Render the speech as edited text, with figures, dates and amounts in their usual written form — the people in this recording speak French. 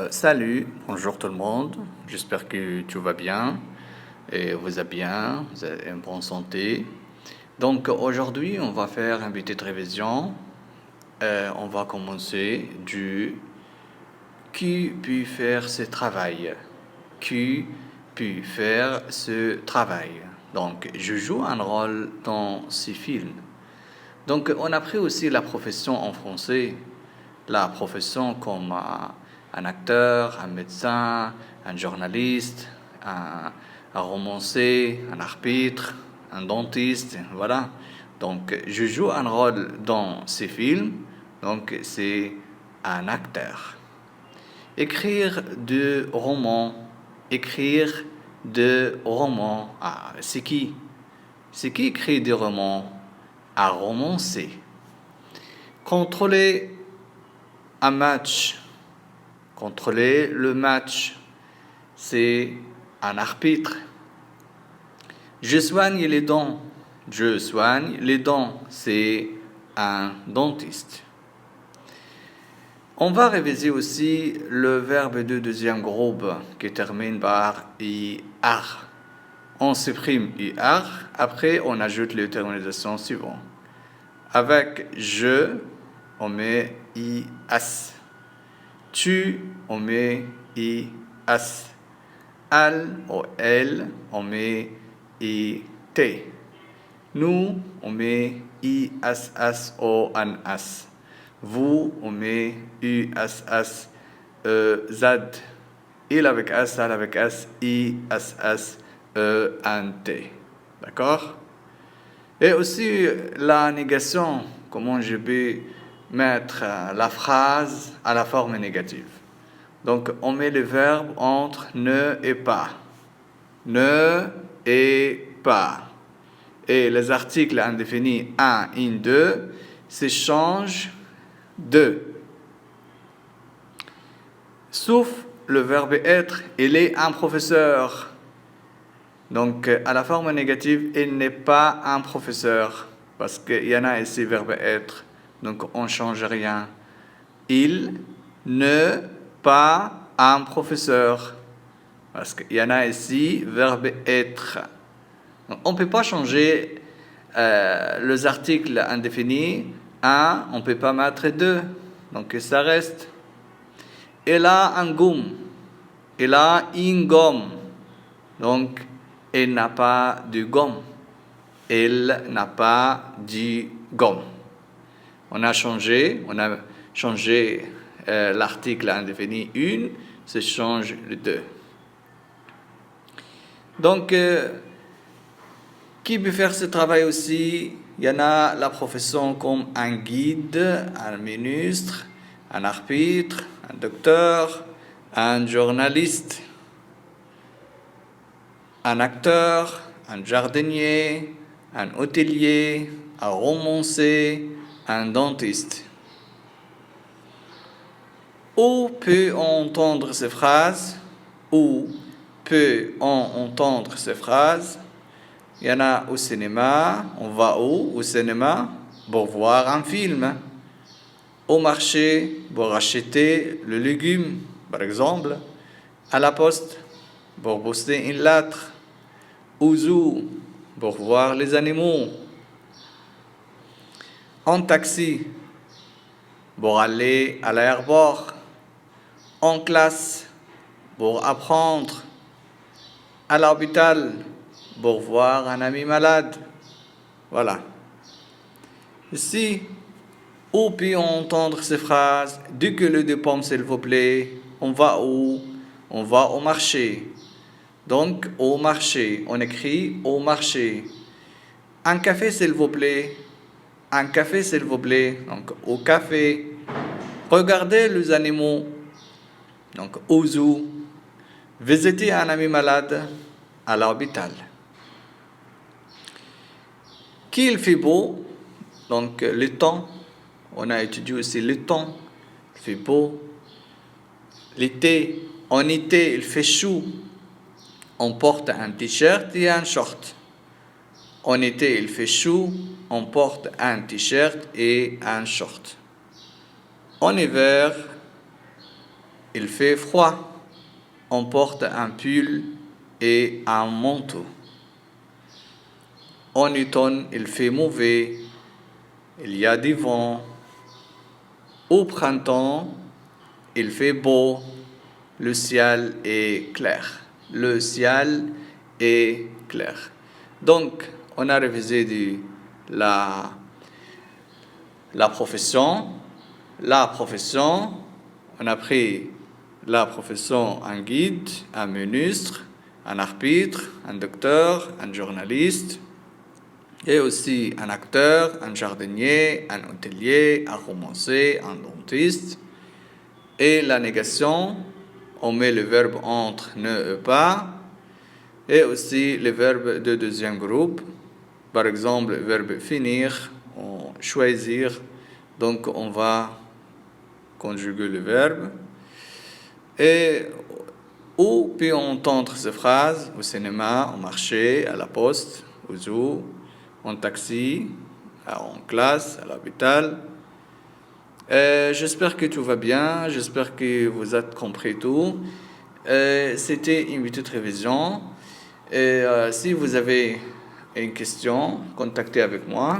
Salut, bonjour tout le monde. J'espère que tu vas bien et vous êtes bien, vous êtes en bonne santé. Donc aujourd'hui, on va faire une petite révision. On va commencer du qui peut faire ce travail. Qui peut faire ce travail. Donc je joue un rôle dans ces films. Donc on a pris aussi la profession en français. La profession comme un acteur, un médecin, un journaliste, un romancier, un arbitre, un dentiste, voilà. Donc, je joue un rôle dans ces films, donc c'est un acteur. Écrire de romans, écrire de romans, c'est qui? C'est qui écrit des romans? Un romancier. Contrôler un match, contrôler le match, c'est un arbitre. Je soigne les dents, c'est un dentiste. On va réviser aussi le verbe de deuxième groupe qui termine par IR. On supprime IR, après on ajoute les terminaisons suivantes. Avec je, on met IS. Tu, on met IS. Elle ou elle, on met IT. Nous, on met ISS ou NS. Vous, on met USS Z. Il avec S, elle avec S, ISS ENT. D'accord? Et aussi la négation, comment je peux mettre la phrase à la forme négative. Donc, on met le verbe entre ne et pas. Ne et pas. Et les articles indéfinis 1, in, 2 s'échangent de. Sauf le verbe être, il est un professeur. Donc, à la forme négative, il n'est pas un professeur. Parce qu'il y en a ici verbe être. Donc, on ne change rien. Il ne pas un professeur. Parce qu'il y en a ici verbe être. Donc, on ne peut pas changer les articles indéfinis. Un, on ne peut pas mettre deux. Donc, ça reste. Il a un gomme. Il a une gomme. Donc, il n'a pas de gomme. Il n'a pas de gomme. On a changé l'article indéfini une, se change le deux. Donc, qui peut faire ce travail aussi? Il y en a la profession comme un guide, un ministre, un arbitre, un docteur, un journaliste, un acteur, un jardinier, un hôtelier, un romancier, un dentiste. Où peut-on entendre ces phrases? Où peut-on entendre ces phrases? Il y en a au cinéma. On va où? Au cinéma pour voir un film. Au marché pour acheter le légume, par exemple. À la poste pour poster une lettre. Au zoo pour voir les animaux. En taxi pour aller à l'aéroport. En classe pour apprendre. À l'hôpital pour voir un ami malade. Voilà. Ici, où peut-on entendre ces phrases? Du que le de pommes, s'il vous plaît. On va où? On va au marché. Donc, au marché. On écrit au marché. Un café, s'il vous plaît. Un café, s'il vous plaît. Donc, au café. Regardez les animaux. Donc, au zoo. Visiter un ami malade à l'hôpital. Qu'il fait beau, donc le temps, on a étudié aussi le temps, il fait beau. L'été, en été, il fait chaud, on porte un t-shirt et un short. En été, il fait chaud, on porte un t-shirt et un short. En hiver, il fait froid. On porte un pull et un manteau. En automne, il fait mauvais. Il y a du vent. Au printemps, il fait beau. Le ciel est clair. Le ciel est clair. Donc, on a révisé la profession. La profession, on a pris la profession, un guide, un ministre, un arbitre, un docteur, un journaliste, et aussi un acteur, un jardinier, un hôtelier, un romancier, un dentiste. Et la négation, on met le verbe entre ne et pas, et aussi les verbes de deuxième groupe. Par exemple, le verbe finir, choisir, donc on va conjuguer le verbe. Et où peut-on entendre ces phrases? Au cinéma, au marché, à la poste, au zoo, en taxi, en classe, à l'hôpital. J'espère que tout va bien, j'espère que vous avez compris tout. C'était une petite révision. Et si vous avez une question, contactez avec moi.